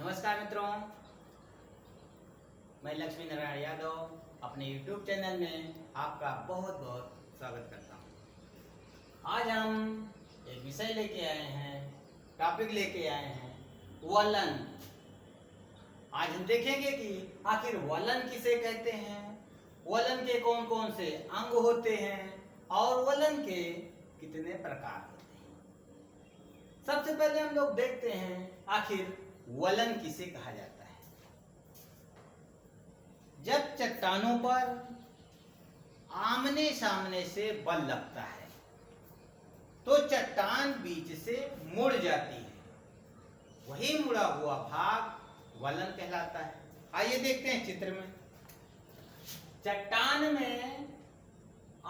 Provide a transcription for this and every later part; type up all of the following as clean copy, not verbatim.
नमस्कार मित्रों, मैं लक्ष्मी नारायण यादव अपने YouTube चैनल में आपका बहुत बहुत स्वागत करता हूँ। आज हम एक विषय लेके आए हैं, टॉपिक लेके आए हैं वलन। आज हम देखेंगे कि आखिर वलन किसे कहते हैं, वलन के कौन कौन से अंग होते हैं और वलन के कितने प्रकार होते हैं। सबसे पहले हम लोग देखते हैं आखिर वलन किसे कहा जाता है। जब चट्टानों पर आमने सामने से बल लगता है तो चट्टान बीच से मुड़ जाती है, वही मुड़ा हुआ भाग वलन कहलाता है। आइए देखते हैं चित्र में। चट्टान में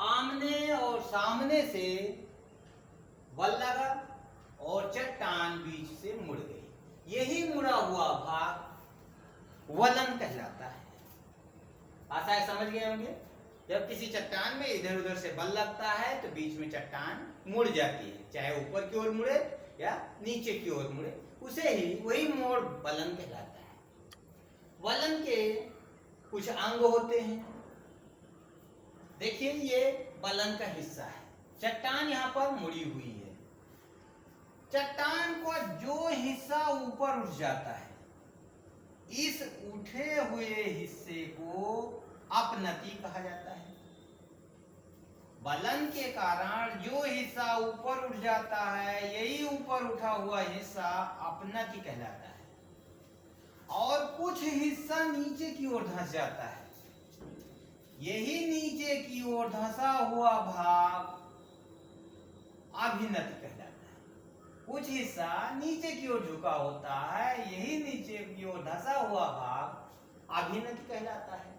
आमने और सामने से बल लगा और चट्टान बीच से मुड़ गई, यही मुड़ा हुआ भाग वलन कहलाता है। आशा है समझ गए होंगे। जब किसी चट्टान में इधर उधर से बल लगता है तो बीच में चट्टान मुड़ जाती है, चाहे ऊपर की ओर मुड़े या नीचे की ओर मुड़े, उसे ही वही मोड़ वलन कहलाता है। वलन के कुछ अंग होते हैं। देखिए, ये वलन का हिस्सा है। चट्टान यहाँ पर मुड़ी हुई है। चट्टान का जो हिस्सा ऊपर उठ जाता है, इस उठे हुए हिस्से को अपनति कहा जाता है। वलन के कारण जो हिस्सा ऊपर उठ जाता है, यही ऊपर उठा हुआ हिस्सा अपनति कहलाता है। और कुछ हिस्सा नीचे की ओर धंस जाता है, यही नीचे की ओर धंसा हुआ भाग अभिनति कहलाता है। कुछ हिस्सा नीचे की ओर झुका होता है, यही नीचे की ओर धंसा हुआ भाग अभिनति कहलाता है।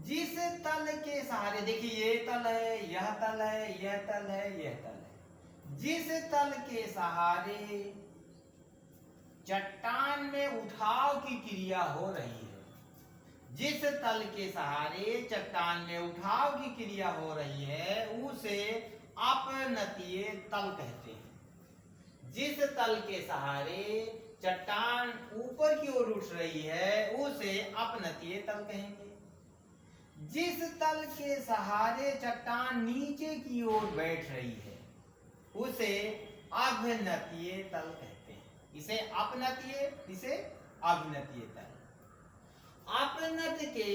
जिस तल के सहारे, देखिए ये तल है, यह तल है, यह तल है, यह तल है। जिस तल के सहारे चट्टान में उठाव की क्रिया हो रही है, जिस तल के सहारे चट्टान में उठाव की क्रिया हो रही है, उसे अपनतीय तल कहते हैं। जिस तल के सहारे चट्टान ऊपर की ओर उठ रही है, उसे अपनतीय तल कहेंगे। जिस तल के सहारे चट्टान नीचे की ओर बैठ रही है, उसे अभिनतीय तल कहते हैं। इसे अपनतीय, इसे अभिनतीय तल। अपनत के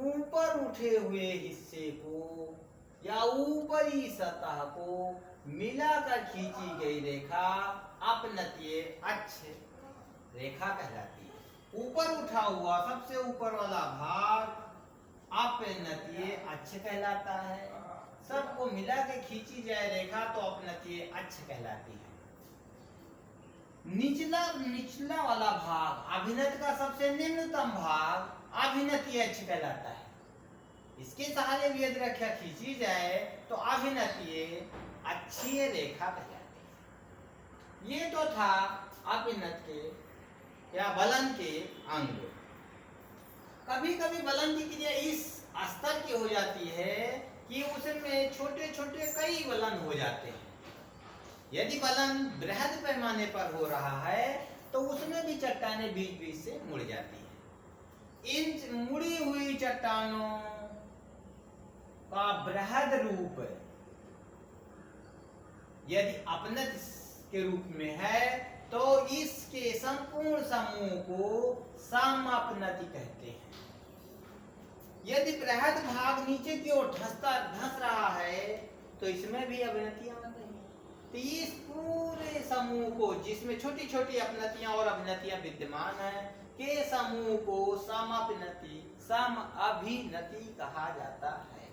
ऊपर उठे हुए हिस्से को या ऊपरी सतह को मिलाकर खींची गई रेखा अपनतीय अक्ष रेखा कहलाती है। ऊपर उठा हुआ सबसे ऊपर वाला भाग अपनतीय अक्ष कहलाता है। सबको मिला के खींची जाए रेखा तो अपनतीय अक्ष कहलाती है। निचला वाला भाग, अभिनत का सबसे निम्नतम भाग अभिनतीय अक्ष कहलाता है। इसके सहारे भी यदि रेखा खींची जाए तो अभिनतीय अक्षीय रेखा कहलाती है। ये तो था अभिनत के या वलन के अंग। कभी कभी वलन की क्रिया इस स्तर की हो जाती है कि उसमें छोटे छोटे कई वलन हो जाते हैं। यदि वलन बृहद पैमाने पर हो रहा है तो उसमें भी चट्टानें बीच बीच से मुड़ जाती है। इन मुड़ी हुई चट्टानों का बृहद रूप यदि अपनत के रूप में है तो इसके संपूर्ण समूह को समापनति कहते हैं। यदि बृहद भाग नीचे की ओर धंस रहा है तो इसमें भी अपनतियां बन रही हैं। तो इस पूरे समूह को, जिसमें छोटी छोटी अपनतियां और अभिनतियां विद्यमान है, के समूह को समापनति, सम अभिनति कहा जाता है।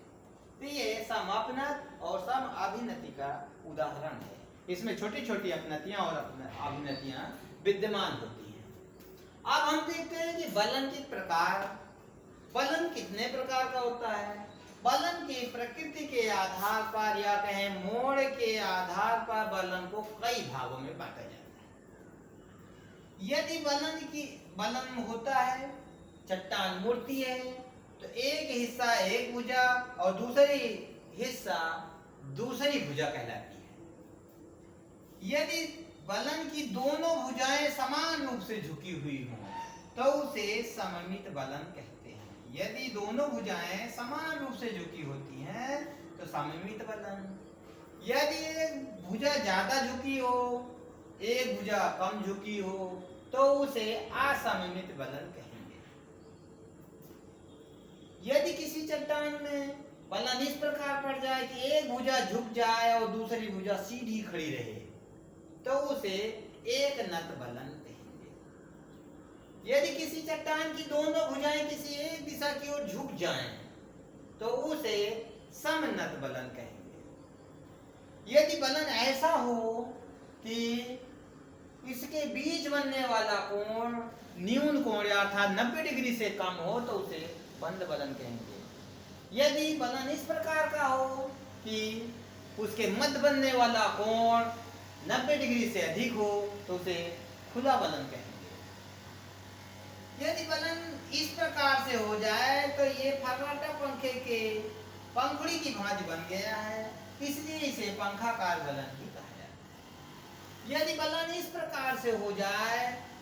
तो ये समापनत और सम अभिनति का उदाहरण है। इसमें छोटी छोटी अपनतियां और अभिनतियां विद्यमान होती हैं। अब हम देखते हैं कि वलन के प्रकार। वलन कितने प्रकार का होता है। वलन की प्रकृति के आधार पर या कहें मोड़ के आधार पर वलन को कई भागों में बांटा जाता है। यदि वलन होता है, चट्टान मुड़ती है, तो एक हिस्सा एक भुजा और दूसरी हिस्सा दूसरी भुजा कहलाती है। यदि बलन की दोनों भुजाएं समान रूप से झुकी हुई हों तो उसे सममित बलन कहते हैं। यदि दोनों भुजाएं समान रूप से झुकी होती हैं तो सममित बलन। यदि एक भुजा ज्यादा झुकी हो, एक भुजा कम झुकी हो तो उसे असममित बलन कहेंगे। यदि किसी चट्टान में बलन इस प्रकार पड़ जाए कि एक भुजा झुक जाए और दूसरी भुजा सीधी खड़ी रहे तो उसे एक नत बलन कहेंगे। यदि किसी चट्टान की दोनों भुजाएं किसी एक दिशा की ओर झुक जाएं तो उसे समनत बलन कहेंगे। यदि बलन ऐसा हो कि इसके बीच बनने वाला कोण न्यून कोण अर्थात 90 डिग्री से कम हो तो उसे बंद बलन कहेंगे। यदि बलन इस प्रकार का हो कि उसके मध्य बनने वाला कोण 90 डिग्री से अधिक हो तो उसे खुला बलन कहेंगे। यदि बलन इस प्रकार से हो जाए तो ये फर्राटा पंखे के पंखुड़ी की भांति बन गया है, इसलिए इसे पंखाकार बलन भी कहा जाता है। यदि बलन इस प्रकार से हो जाए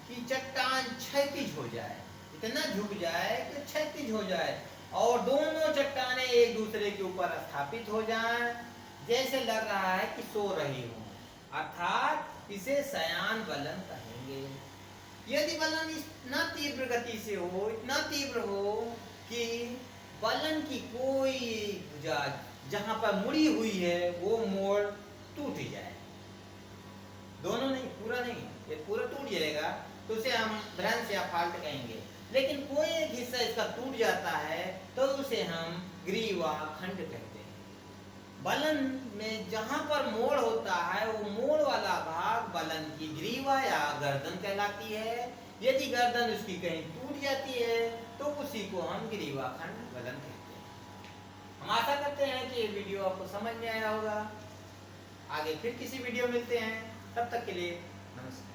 कि चट्टान क्षैतिज हो जाए, इतना झुक जाए कि क्षैतिज हो जाए और दोनों चट्टानें एक दूसरे के ऊपर स्थापित हो जाएं, जैसे लग रहा है कि सो रही हो, अर्थात इसे शयान बलन कहेंगे। यदि बलन इतना तीव्र गति से हो, इतना तीव्र हो कि बलन की कोई भुजा जहां पर मुड़ी हुई है वो मोड़ टूट जाए, दोनों नहीं, पूरा नहीं, ये पूरा टूट जाएगा तो उसे हम भ्रंश या फाल्ट कहेंगे। लेकिन कोई एक हिस्सा इसका टूट जाता है तो उसे हम ग्रीवा खंड कहते हैं। बलन में जहां पर मोड़ होता है वो मोड़ वाला भाग बलन की ग्रीवा या गर्दन कहलाती है। यदि गर्दन उसकी कहीं टूट जाती है तो उसी को हम ग्रीवा खंड बलन कहते हैं। हम आशा करते हैं कि ये वीडियो आपको समझ में आया होगा। आगे फिर किसी वीडियो मिलते हैं, तब तक के लिए नमस्कार।